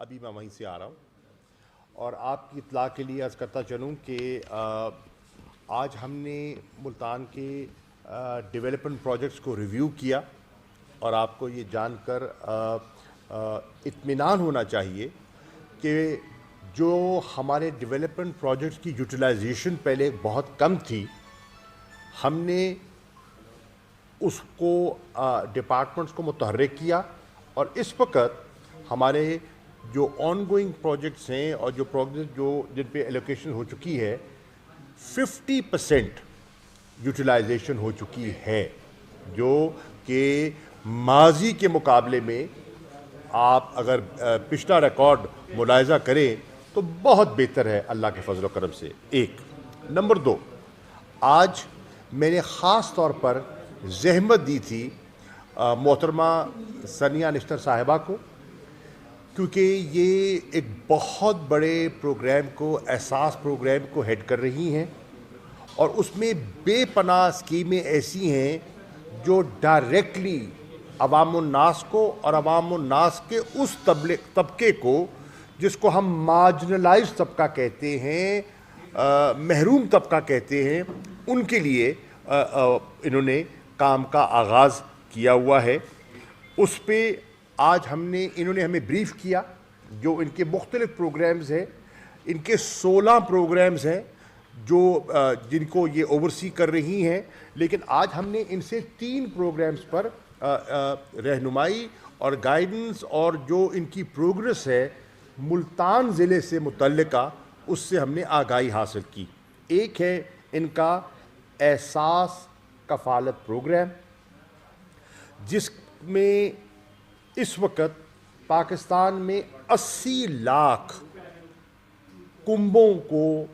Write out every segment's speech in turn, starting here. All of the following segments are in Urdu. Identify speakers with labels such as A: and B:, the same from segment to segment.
A: ابھی میں وہیں سے آ رہا ہوں. اور آپ کی اطلاع کے لیے عرض کرتا چلوں کہ آج ہم نے ملتان کے ڈیولپمنٹ پروجیکٹس کو ریویو کیا اور آپ کو یہ جان کر اطمینان ہونا چاہیے کہ جو ہمارے ڈیولپمنٹ پروجیکٹس کی یوٹیلائزیشن پہلے بہت کم تھی, ہم نے اس کو ڈپارٹمنٹس کو متحرک کیا اور اس وقت ہمارے جو آن گوئنگ پروجیکٹس ہیں اور جو پروجیکٹ جن پہ ایلوکیشن ہو چکی ہے 50% یوٹیلائزیشن ہو چکی ہے, جو کہ ماضی کے مقابلے میں آپ اگر پچھلا ریکارڈ ملاحظہ کریں تو بہت بہتر ہے اللہ کے فضل و کرم سے. ایک نمبر 2, آج میں نے خاص طور پر زحمت دی تھی محترمہ ثانیہ نشتر صاحبہ کو, کیونکہ یہ ایک بہت بڑے پروگرام کو, احساس پروگرام کو ہیڈ کر رہی ہیں اور اس میں بے پناہ اسکیمیں ایسی ہیں جو ڈائریکٹلی عوام الناس کو اور عوام الناس کے اس طبقے کو جس کو ہم مارجنلائز طبقہ کہتے ہیں, محروم طبقہ کہتے ہیں, ان کے لیے انہوں نے کام کا آغاز کیا ہوا ہے. اس پہ آج انہوں نے ہمیں بریف کیا. جو ان کے مختلف پروگرامز ہیں, ان کے 16 پروگرامز ہیں جن کو یہ اوورسی کر رہی ہیں, لیکن آج ہم نے ان سے 3 پروگرامز پر رہنمائی اور گائیڈنس اور جو ان کی پروگرس ہے ملتان ضلع سے متعلقہ اس سے ہم نے آگاہی حاصل کی. ایک ہے ان کا احساس کفالت پروگرام, جس میں اس وقت پاکستان میں 80 لاکھ کنبوں کو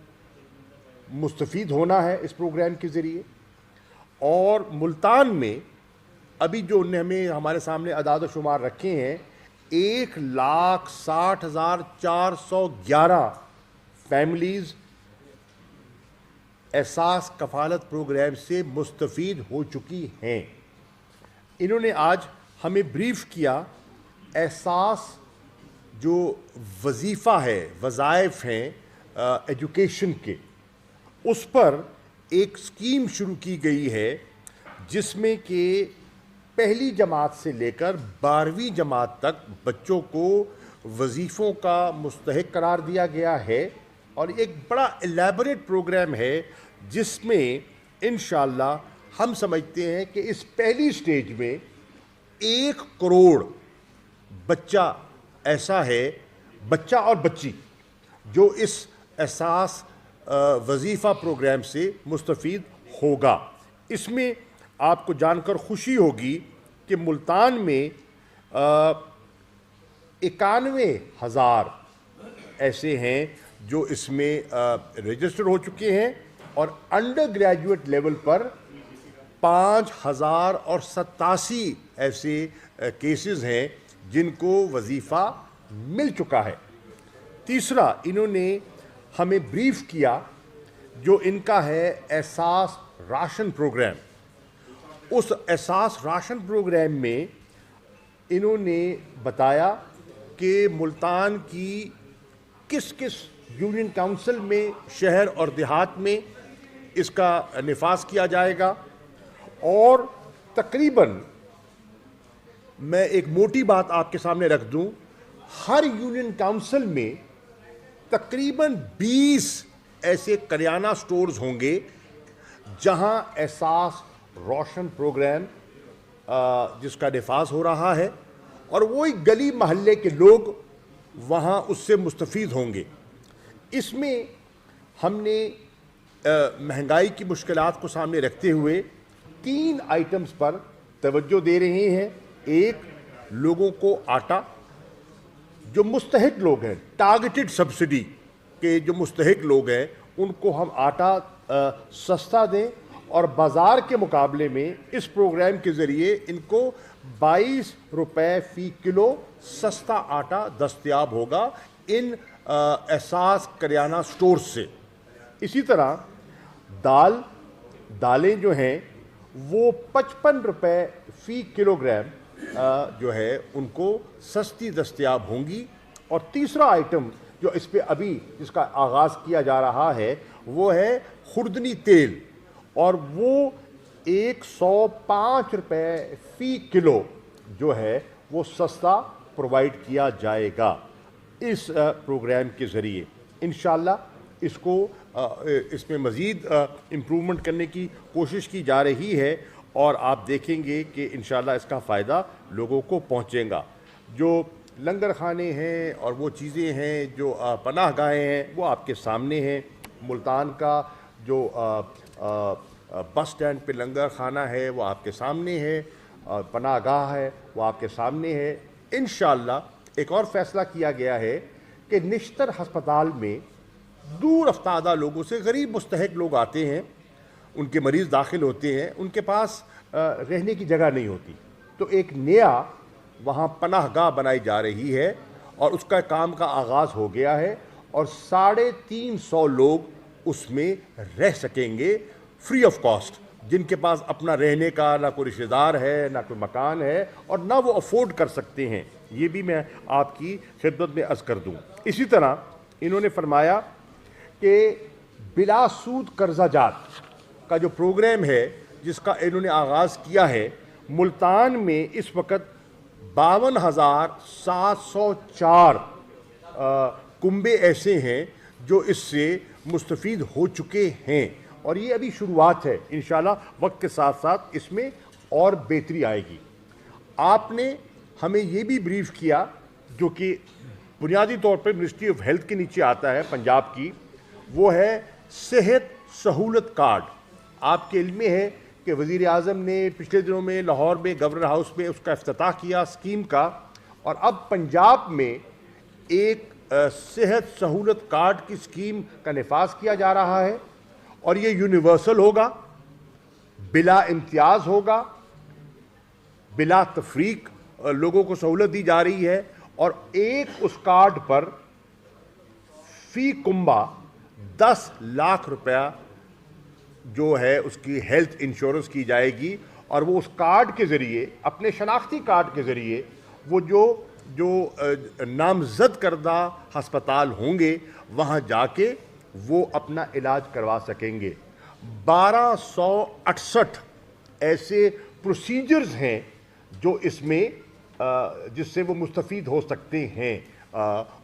A: مستفید ہونا ہے اس پروگرام کے ذریعے. اور ملتان میں ابھی جو انہیں ہمیں ہمارے سامنے اعداد و شمار رکھے ہیں 1,60,411 فیملیز احساس کفالت پروگرام سے مستفید ہو چکی ہیں. انہوں نے آج ہمیں بریف کیا احساس جو وظیفہ ہے, وظائف ہیں ایجوکیشن کے, اس پر ایک اسکیم شروع کی گئی ہے جس میں کہ پہلی جماعت سے لے کر 12ویں جماعت تک بچوں کو وظیفوں کا مستحق قرار دیا گیا ہے. اور ایک بڑا الیبوریٹ پروگرام ہے جس میں انشاءاللہ ہم سمجھتے ہیں کہ اس پہلی سٹیج میں 1 کروڑ بچہ ایسا ہے, بچہ اور بچی, جو اس احساس وظیفہ پروگرام سے مستفید ہوگا. اس میں آپ کو جان کر خوشی ہوگی کہ ملتان میں 91,000 ایسے ہیں جو اس میں رجسٹر ہو چکے ہیں, اور انڈر گریجویٹ لیول پر 5,087 ایسے کیسز ہیں جن کو وظیفہ مل چکا ہے. تیسرا, انہوں نے ہمیں بریف کیا جو ان کا ہے احساس راشن پروگرام. اس احساس راشن پروگرام میں انہوں نے بتایا کہ ملتان کی کس کس یونین کاؤنسل میں, شہر اور دیہات میں اس کا نفاذ کیا جائے گا. اور تقریباً میں ایک موٹی بات آپ کے سامنے رکھ دوں, ہر یونین کاؤنسل میں تقریباً 20 ایسے کریانہ سٹورز ہوں گے جہاں احساس روشن پروگرام جس کا نفاذ ہو رہا ہے, اور وہی گلی محلے کے لوگ وہاں اس سے مستفید ہوں گے. اس میں ہم نے مہنگائی کی مشکلات کو سامنے رکھتے ہوئے 3 آئٹمز پر توجہ دے رہے ہیں. ایک, لوگوں کو آٹا, جو مستحق لوگ ہیں, ٹارگیٹڈ سبسڈی کے جو مستحق لوگ ہیں ان کو ہم آٹا سستا دیں, اور بازار کے مقابلے میں اس پروگرام کے ذریعے ان کو 22 روپے فی کلو سستا آٹا دستیاب ہوگا ان احساس کریانہ سٹور سے. اسی طرح دالیں جو ہیں وہ 55 روپے فی کلو گرام جو ہے ان کو سستی دستیاب ہوں گی. اور تیسرا آئٹم جو اس پہ ابھی جس کا آغاز کیا جا رہا ہے وہ ہے خوردنی تیل، اور وہ 105 روپے فی کلو جو ہے وہ سستا پرووائڈ کیا جائے گا اس پروگرام کے ذریعے. انشاءاللہ اس کو اس میں مزید امپرومنٹ کرنے کی کوشش کی جا رہی ہے، اور آپ دیکھیں گے کہ انشاءاللہ اس کا فائدہ لوگوں کو پہنچے گا. جو لنگر خانے ہیں اور وہ چیزیں ہیں جو پناہ گاہیں ہیں وہ آپ کے سامنے ہیں. ملتان کا جو بس سٹینڈ پہ لنگر خانہ ہے وہ آپ کے سامنے ہے، پناہ گاہ ہے وہ آپ کے سامنے ہے. انشاءاللہ ایک اور فیصلہ کیا گیا ہے کہ نشتر ہسپتال میں دور افتادہ لوگوں سے غریب مستحق لوگ آتے ہیں، ان کے مریض داخل ہوتے ہیں، ان کے پاس رہنے کی جگہ نہیں ہوتی، تو ایک نیا وہاں پناہ گاہ بنائی جا رہی ہے اور اس کا کام کا آغاز ہو گیا ہے، اور 350 لوگ اس میں رہ سکیں گے فری آف کاسٹ، جن کے پاس اپنا رہنے کا نہ کوئی رشتہ دار ہے، نہ کوئی مکان ہے، اور نہ وہ افورڈ کر سکتے ہیں. یہ بھی میں آپ کی خدمت میں عرض کر دوں. اسی طرح انہوں نے فرمایا کہ بلا سود قرضہ جات کا جو پروگرام ہے جس کا انہوں نے آغاز کیا ہے، ملتان میں اس وقت 52,704 کنبے ایسے ہیں جو اس سے مستفید ہو چکے ہیں، اور یہ ابھی شروعات ہے. انشاءاللہ وقت کے ساتھ ساتھ اس میں اور بہتری آئے گی. آپ نے ہمیں یہ بھی بریف کیا جو کہ بنیادی طور پر منسٹری آف ہیلتھ کے نیچے آتا ہے پنجاب کی، وہ ہے صحت سہولت کارڈ. آپ کے علم میں ہے کہ وزیر اعظم نے پچھلے دنوں میں لاہور میں گورنر ہاؤس میں اس کا افتتاح کیا اسکیم کا، اور اب پنجاب میں ایک صحت سہولت کارڈ کی اسکیم کا نفاذ کیا جا رہا ہے، اور یہ یونیورسل ہوگا، بلا امتیاز ہوگا، بلا تفریق لوگوں کو سہولت دی جا رہی ہے، اور ایک اس کارڈ پر فی کنبہ 10 لاکھ روپیہ جو ہے اس کی ہیلتھ انشورنس کی جائے گی. اور وہ اس کارڈ کے ذریعے، اپنے شناختی کارڈ کے ذریعے، وہ جو نامزد کردہ ہسپتال ہوں گے وہاں جا کے وہ اپنا علاج کروا سکیں گے. 1268 ایسے پروسیجرز ہیں جو اس میں جس سے وہ مستفید ہو سکتے ہیں،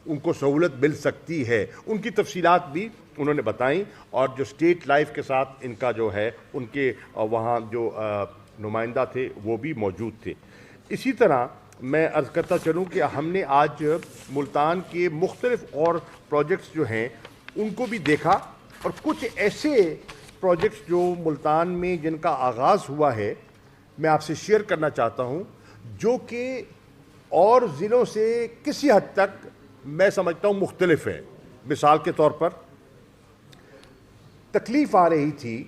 A: ان کو سہولت مل سکتی ہے. ان کی تفصیلات بھی انہوں نے بتائیں، اور جو اسٹیٹ لائف کے ساتھ ان کا جو ہے ان کے وہاں جو نمائندہ تھے وہ بھی موجود تھے. اسی طرح میں عرض کرتا چلوں کہ ہم نے آج ملتان کے مختلف اور پروجیکٹس جو ہیں ان کو بھی دیکھا، اور کچھ ایسے پروجیکٹس جو ملتان میں جن کا آغاز ہوا ہے میں آپ سے شیئر کرنا چاہتا ہوں، جو کہ اور ضلعوں سے کسی حد تک میں سمجھتا ہوں مختلف ہے. مثال کے طور پر تکلیف آ رہی تھی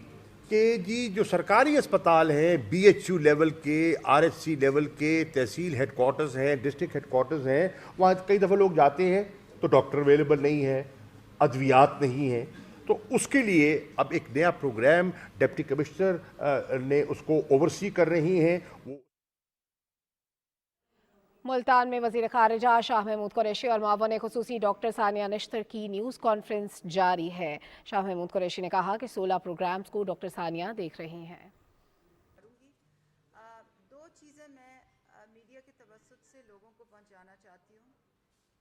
A: کہ جی جو سرکاری اسپتال ہیں BHU لیول کے، RHC لیول کے، تحصیل ہیڈ کوارٹرز ہیں، ڈسٹرکٹ ہیڈ کوارٹرز ہیں، وہاں کئی دفعہ لوگ جاتے ہیں تو ڈاکٹر اویلیبل نہیں ہے، ادویات نہیں ہیں. تو اس کے لیے اب ایک نیا پروگرام ڈپٹی کمشنر نے اس کو اوورسی کر رہی ہیں.
B: ملتان میں وزیر خارجہ شاہ محمود قریشی اور معاون خصوصی ڈاکٹر ثانیہ نشتر کی نیوز کانفرنس جاری ہے. شاہ محمود قریشی نے کہا کہ 16 پروگرامز کو ڈاکٹر ثانیہ دیکھ رہی ہیں.
C: دو چیزیں میں میڈیا کے توسط سے لوگوں کو پہنچانا چاہتی ہوں.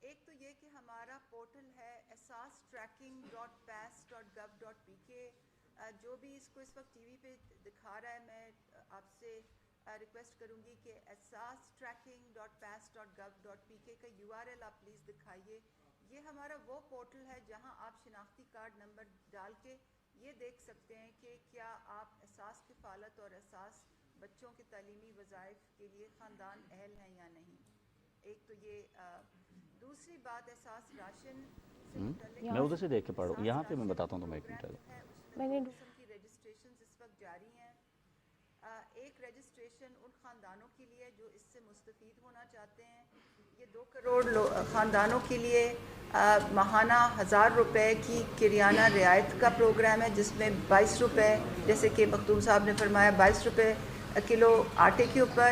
C: ایک تو یہ کہ ہمارا پورٹل ہے esastracking.pas.gov.pk. جو بھی اس کو اس وقت ٹی وی پہ دکھا رہا ہے، میں آپ سے ریکویسٹ کروں گی کہ esastracking.pas.gov.pk کا URL آپ پلیز دکھائیے. یہ ہمارا وہ پورٹل ہے جہاں آپ شناختی کارڈ نمبر ڈال کے یہ دیکھ سکتے ہیں کہ کیا آپ احساس کفالت اور احساس بچوں کے تعلیمی وظائف کے لیے خاندان اہل ہیں یا نہیں. ایک تو یہ. دوسری بات احساس راشن سے متعلق
D: میں ادھر سے دیکھ کے پڑھوں، یہاں پہ میں بتاتا ہوں تو میں ایک منٹ
C: میں نے قسم کی رجسٹریشنز اس وقت جاری ہیں. ایک رجسٹریشن ان خاندانوں کے لیے جو اس سے مستفید ہونا چاہتے ہیں. یہ 2 کروڑ خاندانوں کے لیے ماہانہ 1000 روپے کی کریانہ رعایت کا پروگرام ہے، جس میں 22 روپے، جیسے کہ مختوم صاحب نے فرمایا، 22 روپے کلو آٹے کے اوپر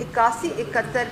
C: 8171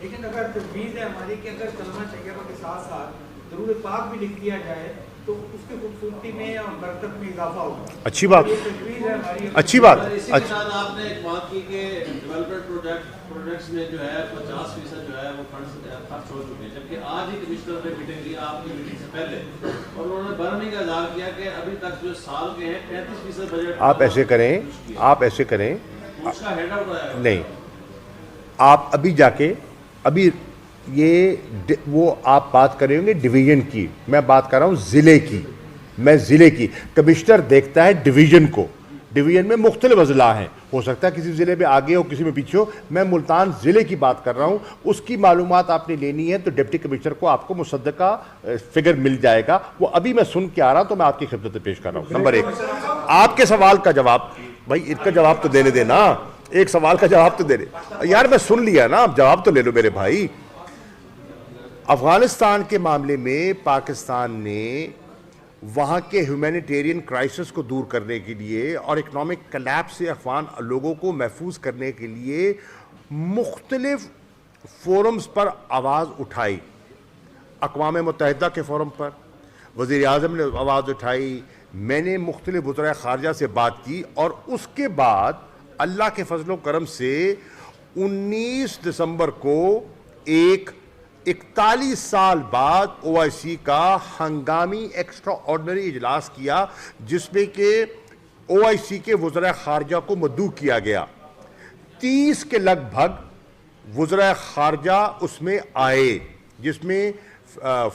E: لیکن اگر تجویز ہے ہماری کہ اگر کلمہ طیبہ کے ساتھ ساتھ درود پاک بھی لکھ دیا جائے تو اس کی خوبصورتی میں اور برکت میں اضافہ ہوگا.
A: اچھی بات,
E: یہ تجویز ہے ہماری.
A: اچھی بات.
F: اسی کے ساتھ آپ نے ایک بات کی کہ ڈیولپمنٹ پروجیکٹس میں جو ہے 50% جو ہے وہ فنڈز خرچ ہو چکے ہیں, جبکہ آج ہی کمشنر نے میٹنگ کی آپ کی میٹنگ سے پہلے, اور انہوں نے برہمی کا اظہار کیا کہ ابھی تک جو سال کے ہیں 35% بجٹ.
A: آپ ایسے کریں
F: اس کا ہیڈ آؤٹ آیا
A: نہیں, آپ ابھی جا کے ابھی یہ وہ آپ بات کریں گے ڈویژن کی, میں بات کر رہا ہوں ضلع کی. کمشنر دیکھتا ہے ڈویژن کو, ڈویژن میں مختلف اضلاع ہیں, ہو سکتا ہے کسی ضلع میں آگے ہو کسی میں پیچھے ہو. میں ملتان ضلع کی بات کر رہا ہوں, اس کی معلومات آپ نے لینی ہے تو ڈپٹی کمشنر کو آپ کو مصدقہ فگر مل جائے گا. وہ ابھی میں سن کے آ رہا ہوں تو میں آپ کی خدمت میں پیش کر رہا ہوں. نمبر 1, آپ کے سوال کا جواب, بھائی ان کا جواب تو دینے دینا, ایک سوال کا جواب تو دینے یار, میں سن لیا نا, آپ جواب تو لے لو میرے بھائی. افغانستان کے معاملے میں پاکستان نے وہاں کے ہیومینیٹیرین کرائسس کو دور کرنے کے لیے اور اکنامک کلیپس سے افغان لوگوں کو محفوظ کرنے کے لیے مختلف فورمز پر آواز اٹھائی. اقوام متحدہ کے فورم پر وزیر اعظم نے آواز اٹھائی, میں نے مختلف وزرائے خارجہ سے بات کی, اور اس کے بعد اللہ کے فضل و کرم سے 19 دسمبر کو 41 سال بعد OIC کا ہنگامی ایکسٹرا آرڈنری اجلاس کیا, جس میں کہ OIC کے وزرائے خارجہ کو مدعو کیا گیا. 30 کے لگ بھگ وزرائے خارجہ اس میں آئے, جس میں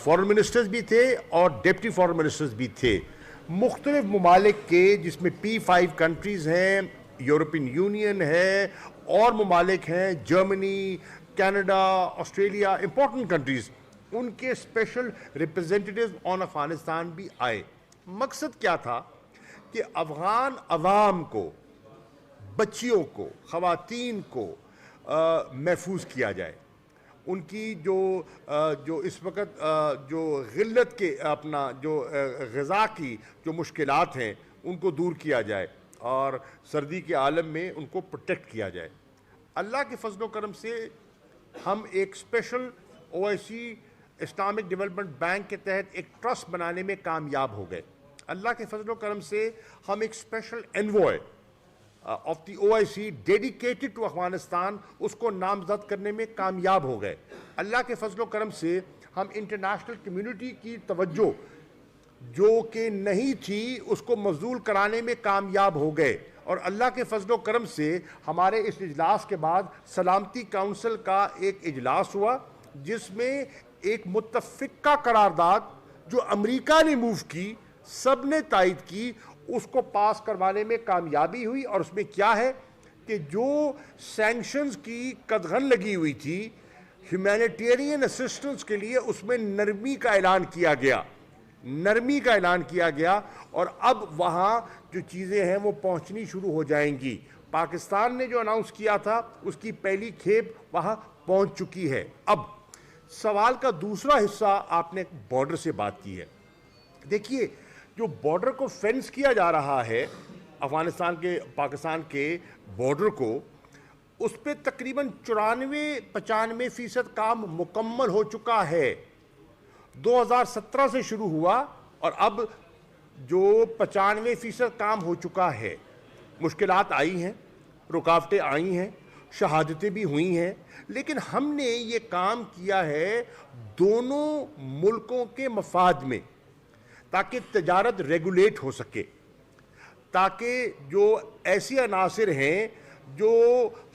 A: فورن منسٹرز بھی تھے اور ڈپٹی فورن منسٹرز بھی تھے مختلف ممالک کے, جس میں P5 کنٹریز ہیں, یورپین یونین ہے, اور ممالک ہیں Germany, Canada, Australia, important countries. ان کے اسپیشل ریپرزینٹیٹیوز آن افغانستان بھی آئے. مقصد کیا تھا کہ افغان عوام کو, بچیوں کو, خواتین کو محفوظ کیا جائے. ان کی جو اس وقت جو غلت کے اپنا جو غذا کی جو مشکلات ہیں ان کو دور کیا جائے, اور سردی کے عالم میں ان کو پروٹیکٹ کیا جائے. اللہ کے فضل و کرم سے ہم ایک special OIC Islamic development bank کے تحت ایک ٹرسٹ بنانے میں کامیاب ہو گئے. اللہ کے فضل و کرم سے ہم ایک special envoy of the OIC dedicated to Afghanistan اس کو نامزد کرنے میں کامیاب ہو گئے. اللہ کے فضل و کرم سے ہم انٹرنیشنل کمیونٹی کی توجہ جو کہ نہیں تھی اس کو مبذول کرانے میں کامیاب ہو گئے. اور اللہ کے فضل و کرم سے ہمارے اس اجلاس کے بعد سلامتی کونسل کا ایک اجلاس ہوا, جس میں ایک متفقہ قرارداد جو امریکہ نے موو کی, سب نے تائید کی, اس کو پاس کروانے میں کامیابی ہوئی. اور اس میں کیا ہے کہ جو سینکشنز کی قدغن لگی ہوئی تھی ہیومینیٹیرین اسسٹنس کے لیے, اس میں نرمی کا اعلان کیا گیا, اور اب وہاں جو چیزیں ہیں وہ پہنچنی شروع ہو جائیں گی. پاکستان نے جو اناؤنس کیا تھا اس کی پہلی کھیپ وہاں پہنچ چکی ہے. اب سوال کا دوسرا حصہ, آپ نے بارڈر سے بات کی ہے. دیکھیے, جو بارڈر کو فینس کیا جا رہا ہے افغانستان کے پاکستان کے بارڈر کو, اس پہ تقریباً 94-95% کام مکمل ہو چکا ہے. 2017 سے شروع ہوا اور اب جو 95% کام ہو چکا ہے. مشکلات آئی ہیں, رکاوٹیں آئی ہیں, شہادتیں بھی ہوئی ہیں, لیکن ہم نے یہ کام کیا ہے دونوں ملکوں کے مفاد میں, تاکہ تجارت ریگولیٹ ہو سکے, تاکہ جو ایسی عناصر ہیں جو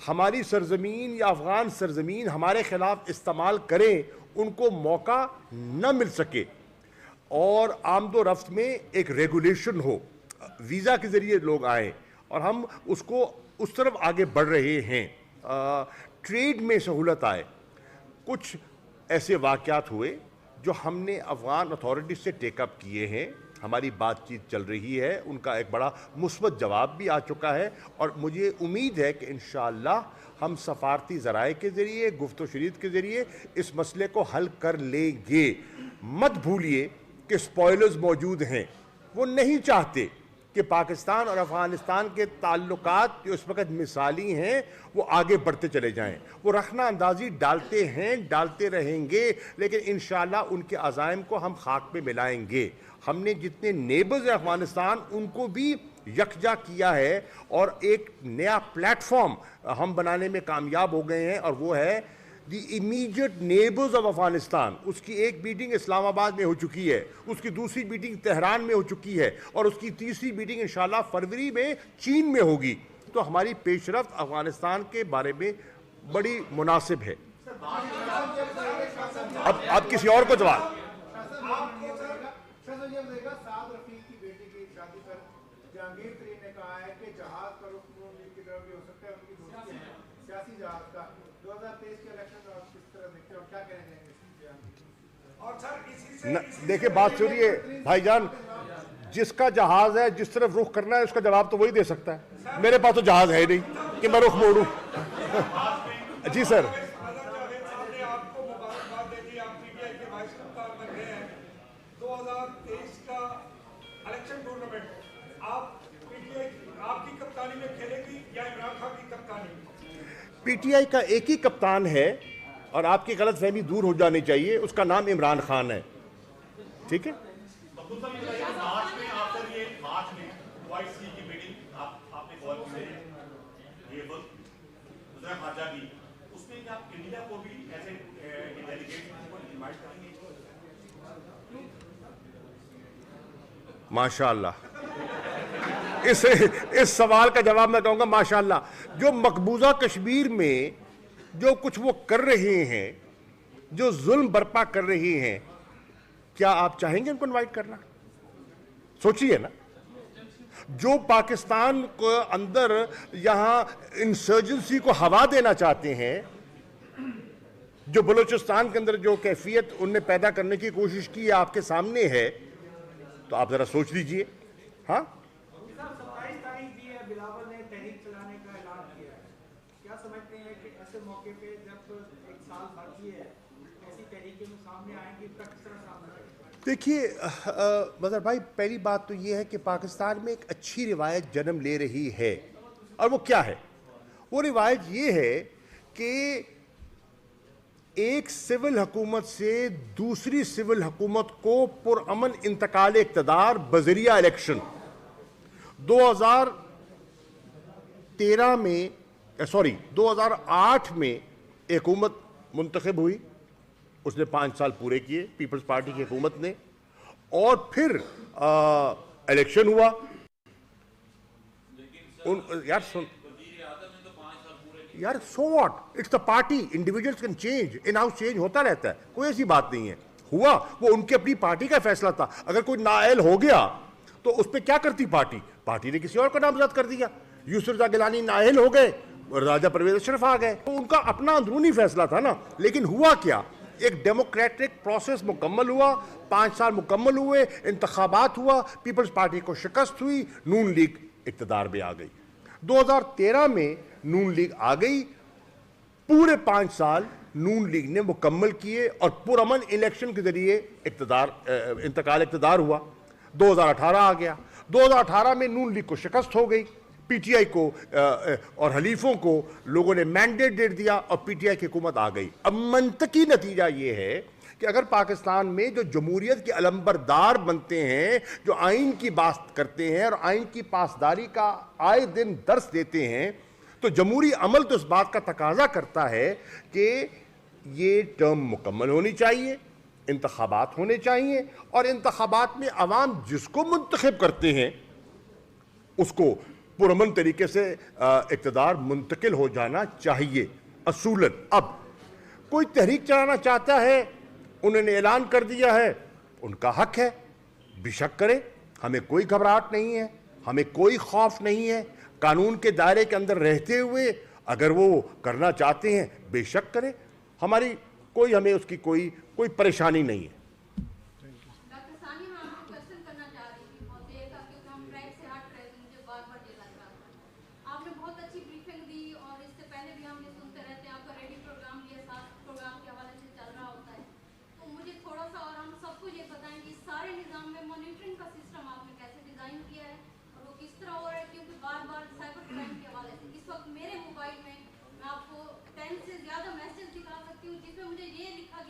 A: ہماری سرزمین یا افغان سرزمین ہمارے خلاف استعمال کریں ان کو موقع نہ مل سکے, اور آمد و رفت میں ایک ریگولیشن ہو, ویزا کے ذریعے لوگ آئیں, اور ہم اس کو اس طرف آگے بڑھ رہے ہیں. ٹریڈ میں سہولت آئے. کچھ ایسے واقعات ہوئے جو ہم نے افغان اتھارٹیز سے ٹیک اپ کیے ہیں, ہماری بات چیت چل رہی ہے, ان کا ایک بڑا مثبت جواب بھی آ چکا ہے, اور مجھے امید ہے کہ انشاءاللہ ہم سفارتی ذرائع کے ذریعے, گفت و شنید کے ذریعے اس مسئلے کو حل کر لیں گے. مت بھولیے کہ سپوائلرز موجود ہیں, وہ نہیں چاہتے کہ پاکستان اور افغانستان کے تعلقات جو اس وقت مثالی ہیں وہ آگے بڑھتے چلے جائیں. وہ رخنہ اندازی ڈالتے ہیں، ڈالتے رہیں گے، لیکن انشاءاللہ ان کے عزائم کو ہم خاک پہ ملائیں گے. ہم نے جتنے نیبرز ہیں افغانستان ان کو بھی یکجا کیا ہے اور ایک نیا پلیٹ فارم ہم بنانے میں کامیاب ہو گئے ہیں، اور وہ ہے دی امیڈیٹ نیبرز آف افغانستان. اس کی ایک میٹنگ اسلام آباد میں ہو چکی ہے، اس کی دوسری میٹنگ تہران میں ہو چکی ہے، اور اس کی تیسری میٹنگ انشاءاللہ فروری میں چین میں ہوگی. تو ہماری پیش رفت افغانستان کے بارے میں بڑی مناسب ہے. اب کسی اور کو جواب.
G: جہانگیر ترین نے کہا ہے کہ جہاز کا رخ نون لیگ کی طرف بھی ہو سکتا ہے، ان کی دوستی ہے سیاسی جہاز کا. 2023 کے الیکشن میں آپ کس طرح دیکھتے ہیں اور کیا کہنے دیں گے؟ اور سر اسی سے
A: دیکھیں بات سنیے بھائی جان، جس کا جہاز ہے جس طرف رخ کرنا ہے اس کا جواب تو وہی دے سکتا ہے. میرے پاس تو جہاز ہے نہیں کہ میں رخ موڑوں. جی سر.
G: آپ کو مبارکباد دے دی، آپ پی ٹی آئی کے وائس کپتان بن گئے ہیں. 2023 کا الیکشن ٹورنامنٹ آپ پی ٹی آئی آپ کی کپتانی میں کھیلے گی یا عمران خان کی کپتانی میں؟
A: پی ٹی آئی کا ایک ہی کپتان ہے اور آپ کی غلط فہمی دور ہو جانی چاہیے، اس کا نام عمران خان ہے. ٹھیک ہے.
H: مارچ میں OIC کی میٹنگ آپ نے کال کی ہے، یہ وزیر خارجہ کی، اس میں کیا آپ انڈیا کو بھی ایسے ڈیلیگیٹ انوائٹ کریں گے؟
A: ماشاءاللہ. اس سوال کا جواب میں کہوں گا ماشاءاللہ. جو مقبوضہ کشمیر میں جو کچھ وہ کر رہے ہیں، جو ظلم برپا کر رہے ہیں، کیا آپ چاہیں گے ان کو انوائٹ کرنا؟ سوچئے نا. جو پاکستان کو اندر یہاں انسرجنسی کو ہوا دینا چاہتے ہیں، جو بلوچستان کے اندر جو کیفیت ان نے پیدا کرنے کی کوشش کی ہے آپ کے سامنے ہے، تو آپ ذرا سوچ لیجئے. ہاں
E: 27 تاریخ بھی ہے، بلاول نے تحریک چلانے کا اعلان کیا ہے. کیا سمجھتے ہیں کہ ایسے موقع پہ جب ایک سال باقی ہے ایسی تحریکیں سامنے آئیں گی، تک کس طرح سامنے آئیں گی؟
A: دیکھیے مظہر بھائی، پہلی بات تو یہ ہے کہ پاکستان میں ایک اچھی روایت جنم لے رہی ہے، اور وہ کیا ہے؟ وہ روایت یہ ہے کہ ایک سول حکومت سے دوسری سول حکومت کو پرامن انتقال اقتدار بذریعہ الیکشن. 2008 میں ایک حکومت منتخب ہوئی، اس نے 5 سال پورے کیے پیپلز پارٹی کی حکومت نے، اور پھر الیکشن ہوا. یار so what, it's the party, individuals can change, in house change ہوتا رہتا ہے، کوئی ایسی بات نہیں ہے. ہوا وہ ان کی اپنی پارٹی کا فیصلہ تھا. اگر کوئی نااہل ہو گیا تو اس پہ کیا کرتی پارٹی؟ پارٹی نے کسی اور کو نامزد کر دیا. یوسف رضا گیلانی نااہل ہو گئے، راجہ پرویز اشرف آ گئے. تو ان کا اپنا اندرونی فیصلہ تھا نا. لیکن ہوا کیا؟ ایک ڈیموکریٹک پروسیس مکمل ہوا، 5 سال مکمل ہوئے، انتخابات ہوا، پیپلز پارٹی کو شکست ہوئی، نون لیگ اقتدار میں آ گئی. 2013 میں نون لیگ آ گئی. پورے 5 سال نون لیگ نے مکمل کیے اور پرامن الیکشن کے ذریعے انتقال اقتدار ہوا. 2018 آ گیا. 2018 میں نون لیگ کو شکست ہو گئی. پی ٹی آئی کو اور حلیفوں کو لوگوں نے مینڈیٹ دے دیا اور پی ٹی آئی کی حکومت آ گئی. اب منطقی نتیجہ یہ ہے کہ اگر پاکستان میں جو جمہوریت کے علمبردار بنتے ہیں، جو آئین کی بات کرتے ہیں اور آئین کی پاسداری کا آئے دن درس دیتے ہیں، تو جمہوری عمل تو اس بات کا تقاضا کرتا ہے کہ یہ ٹرم مکمل ہونی چاہیے، انتخابات ہونے چاہیے، اور انتخابات میں عوام جس کو منتخب کرتے ہیں اس کو پرامن طریقے سے اقتدار منتقل ہو جانا چاہیے اصولاً. اب کوئی تحریک چلانا چاہتا ہے، انہوں نے اعلان کر دیا ہے، ان کا حق ہے، بے شک کرے. ہمیں کوئی گھبراہٹ نہیں ہے، ہمیں کوئی خوف نہیں ہے. قانون کے دائرے کے اندر رہتے ہوئے اگر وہ کرنا چاہتے ہیں بے شک کریں. ہماری ہمیں اس کی کوئی پریشانی نہیں ہے.
I: ڈاکٹر ثانیہ، میں آپ کو کوشچن کرنا چاہ رہی تھی بہت دیر کا، کیونکہ ہم ٹریک سے ہٹ رہے تھے، مجھے بار بار یہ لگ رہا تھا. آپ نے بہت اچھی بریفنگ دی اور اس سے پہلے بھی ہم یہ سنتے رہتے ہیں، آپ کا ریڈیو پروگرام بھی احساس پروگرام کے حوالے سے چل رہا ہوتا ہے. تو مجھے تھوڑا سا اور ہم سب کو یہ بتائیں کہ سارے نظام میں مانیٹرنگ کا سسٹم آپ نے کیسے ڈیزائن کیا ہے اور وہ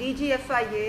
C: DGFIA